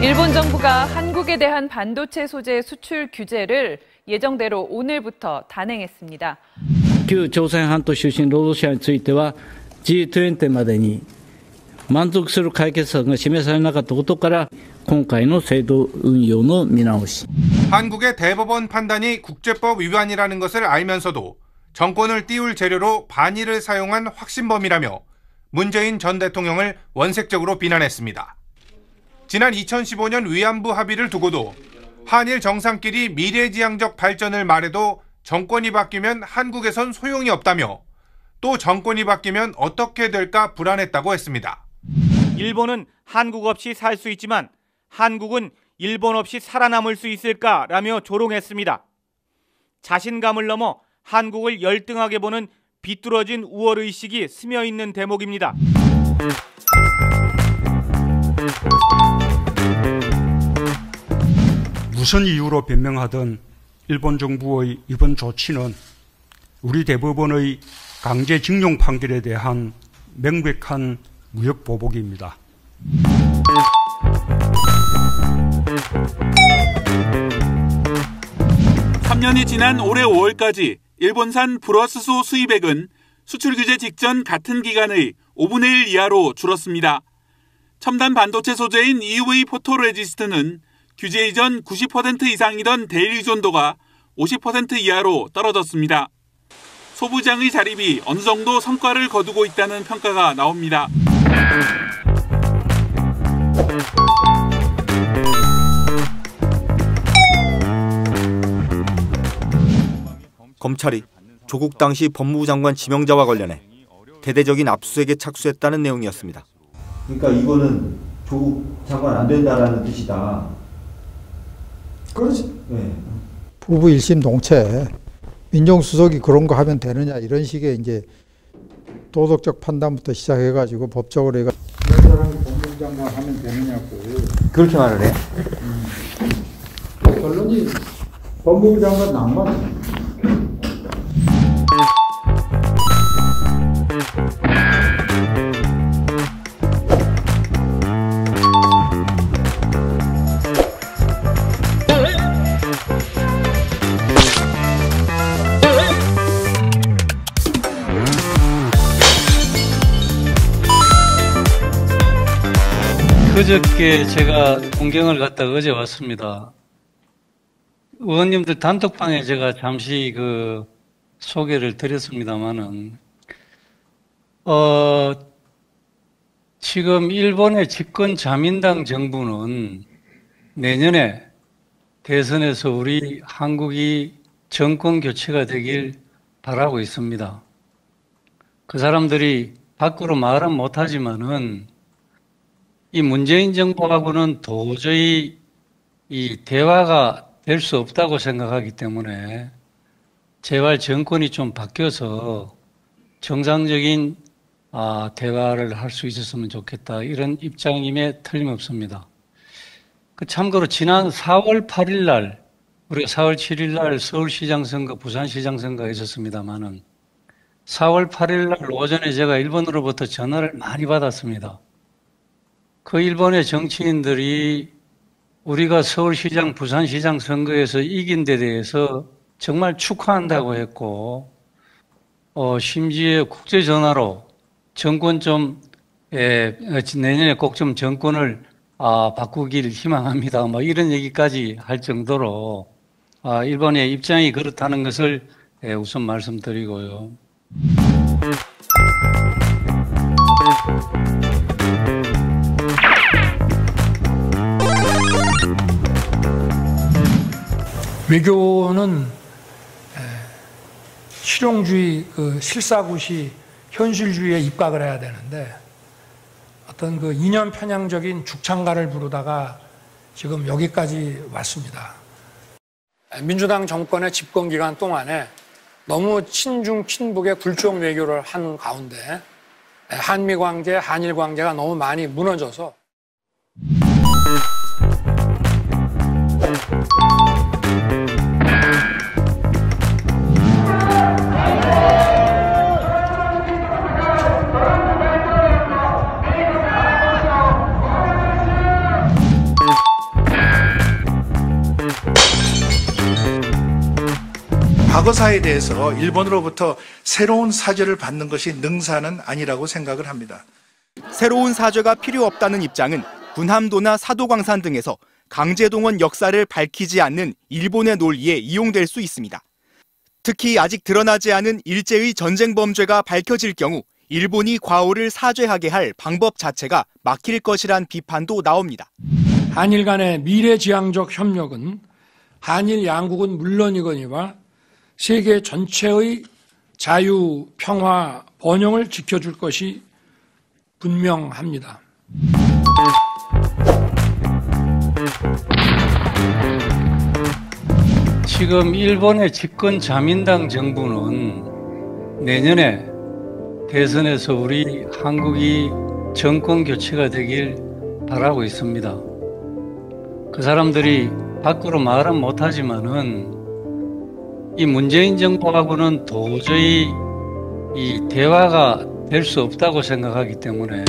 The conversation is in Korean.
일본 정부가 한국에 대한 반도체 소재 수출 규제를 예정대로 오늘부터 단행했습니다. 旧朝鮮半島出身労働者については G20 までに満足する解決策が示されなかったことから今回の制度運用の見直し. 한국의 대법원 판단이 국제법 위반이라는 것을 알면서도 정권을 띄울 재료로 반일을 사용한 확신범이라며 문재인 전 대통령을 원색적으로 비난했습니다. 지난 2015년 위안부 합의를 두고도 한일 정상끼리 미래지향적 발전을 말해도 정권이 바뀌면 한국에선 소용이 없다며 또 정권이 바뀌면 어떻게 될까 불안했다고 했습니다. 일본은 한국 없이 살 수 있지만 한국은 일본 없이 살아남을 수 있을까라며 조롱했습니다. 자신감을 넘어 한국을 열등하게 보는 비뚤어진 우월의식이 스며있는 대목입니다. 무슨 이유로 변명하든 일본 정부의 이번 조치는 우리 대법원의 강제징용 판결에 대한 명백한 무역 보복입니다. (3년이) 지난 올해 5월까지 일본산 불화수소 수입액은 수출 규제 직전 같은 기간의 5분의 1 이하로 줄었습니다. 첨단 반도체 소재인 EUV 포토레지스트는 규제 이전 90% 이상이던 대일 의존도가 50% 이하로 떨어졌습니다. 소부장의 자립이 어느 정도 성과를 거두고 있다는 평가가 나옵니다. 검찰이 조국 당시 법무부 장관 지명자와 관련해 대대적인 압수수색에 착수했다는 내용이었습니다. 그러니까 이거는 조국 장관 안 된다라는 뜻이다. 그렇지. 네. 부부 1심 동체 민정수석이 그런 거 하면 되느냐 이런 식의 이제 도덕적 판단부터 시작해가지고 법적으로 이 사람이 법무부 장관 하면 되느냐고 그렇게 말을 해? 결론이 법무부 장관 낭만. 그저께 제가 동경을 갔다가 어제 왔습니다. 의원님들 단톡방에 제가 잠시 소개를 드렸습니다만은, 지금 일본의 집권 자민당 정부는 내년에 대선에서 우리 한국이 정권 교체가 되길 바라고 있습니다. 그 사람들이 밖으로 말은 못하지만은 이 문재인 정부하고는 도저히 이 대화가 될 수 없다고 생각하기 때문에 제발 정권이 좀 바뀌어서 정상적인 대화를 할 수 있었으면 좋겠다, 이런 입장임에 틀림없습니다. 참고로 지난 4월 8일 날, 우리가 4월 7일 날 서울시장 선거, 부산시장 선거가 있었습니다만은 4월 8일 날 오전에 제가 일본으로부터 전화를 많이 받았습니다. 그 일본의 정치인들이 우리가 서울시장, 부산시장 선거에서 이긴 데 대해서 정말 축하한다고 했고, 심지어 국제전화로 정권 내년에 꼭 좀 정권을 바꾸길 희망합니다, 뭐 이런 얘기까지 할 정도로 일본의 입장이 그렇다는 것을 우선 말씀드리고요. 외교는 실용주의, 실사구시, 현실주의에 입각을 해야 되는데 어떤 이념 편향적인 죽창가를 부르다가 지금 여기까지 왔습니다. 민주당 정권의 집권 기간 동안에 너무 친중, 친북의 굴종 외교를 한 가운데 한미 관계, 한일 관계가 너무 많이 무너져서 과거사에 대해서 일본으로부터 새로운 사죄를 받는 것이 능사는 아니라고 생각을 합니다. 새로운 사죄가 필요 없다는 입장은 군함도나 사도광산 등에서 강제동원 역사를 밝히지 않는 일본의 논리에 이용될 수 있습니다. 특히 아직 드러나지 않은 일제의 전쟁 범죄가 밝혀질 경우 일본이 과오를 사죄하게 할 방법 자체가 막힐 것이란 비판도 나옵니다. 한일 간의 미래지향적 협력은 한일 양국은 물론이거니와 세계 전체의 자유, 평화, 번영을 지켜줄 것이 분명합니다. 지금 일본의 집권 자민당 정부는 내년에 대선에서 우리 한국이 정권 교체가 되길 바라고 있습니다. 그 사람들이 밖으로 말은 못하지만은 이 문재인 정부하고는 도저히 이 대화가 될 수 없다고 생각하기 때문에